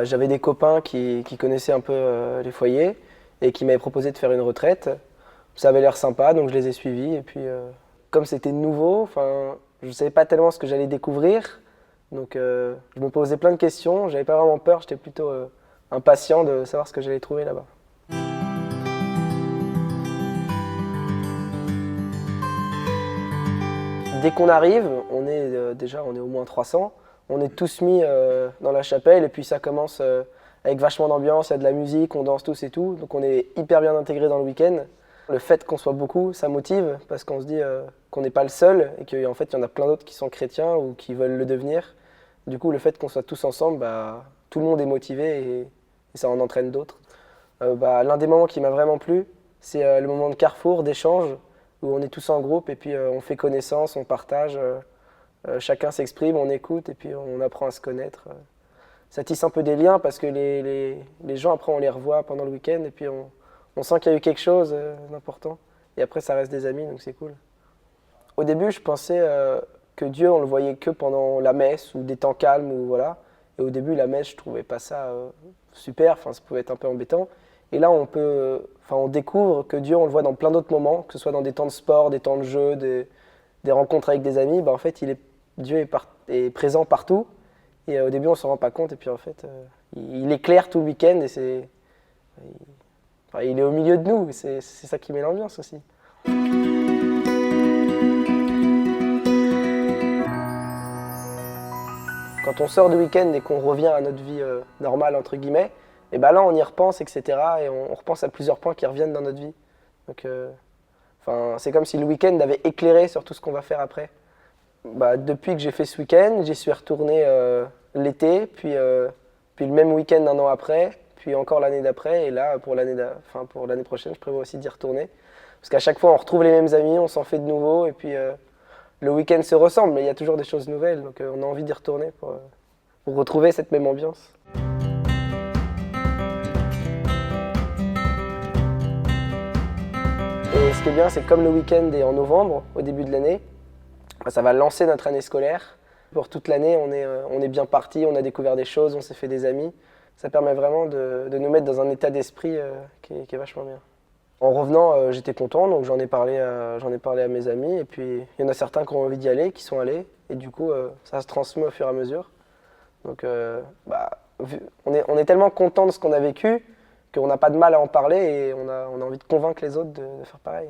J'avais des copains qui connaissaient un peu les foyers et qui m'avaient proposé de faire une retraite. Ça avait l'air sympa, donc je les ai suivis. Et puis, comme c'était nouveau, je ne savais pas tellement ce que j'allais découvrir. Donc, je me posais plein de questions. J'avais pas vraiment peur, j'étais plutôt impatient de savoir ce que j'allais trouver là-bas. Dès qu'on arrive, on est on est au moins 300. On est tous mis dans la chapelle et puis ça commence avec vachement d'ambiance, il y a de la musique, on danse tous et tout. Donc on est hyper bien intégrés dans le week-end. Le fait qu'on soit beaucoup, ça motive parce qu'on se dit qu'on n'est pas le seul et qu'en fait il y en a plein d'autres qui sont chrétiens ou qui veulent le devenir. Du coup, le fait qu'on soit tous ensemble, tout le monde est motivé et ça en entraîne d'autres. L'un des moments qui m'a vraiment plu, c'est le moment de carrefour, d'échange, où on est tous en groupe et puis on fait connaissance, on partage, chacun s'exprime, on écoute et puis on apprend à se connaître. Ça tisse un peu des liens parce que les gens, après, on les revoit pendant le week-end et puis on sent qu'il y a eu quelque chose d'important. Et après, ça reste des amis, donc c'est cool. Au début, je pensais que Dieu, on le voyait que pendant la messe ou des temps calmes, ou voilà. Et au début, la messe, je trouvais pas ça super, ça pouvait être un peu embêtant. Et là, on découvre que Dieu, on le voit dans plein d'autres moments, que ce soit dans des temps de sport, des temps de jeu, des rencontres avec des amis. En fait, Dieu est présent partout. Et au début, on s'en rend pas compte. Et puis en fait, il éclaire tout le week-end et il est au milieu de nous. C'est ça qui met l'ambiance aussi. Quand on sort du week-end et qu'on revient à notre vie normale, entre guillemets, et là, on y repense, etc. Et on repense à plusieurs points qui reviennent dans notre vie. Donc, c'est comme si le week-end avait éclairé sur tout ce qu'on va faire après. Depuis que j'ai fait ce week-end, j'y suis retourné l'été, puis le même week-end un an après, puis encore l'année d'après. Et là, pour l'année prochaine, je prévois aussi d'y retourner. Parce qu'à chaque fois, on retrouve les mêmes amis, on s'en fait de nouveaux, et puis le week-end se ressemble, mais il y a toujours des choses nouvelles. Donc on a envie d'y retourner pour retrouver cette même ambiance. Et ce qui est bien, c'est que comme le week-end est en novembre, au début de l'année, ça va lancer notre année scolaire. Pour toute l'année, on est bien parti, on a découvert des choses, on s'est fait des amis. Ça permet vraiment de nous mettre dans un état d'esprit qui est vachement bien. En revenant, j'étais content, donc j'en ai parlé à mes amis. Et puis, il y en a certains qui ont envie d'y aller, qui sont allés. Et du coup, ça se transmet au fur et à mesure. Donc, on est tellement content de ce qu'on a vécu qu'on n'a pas de mal à en parler et on a envie de convaincre les autres de faire pareil.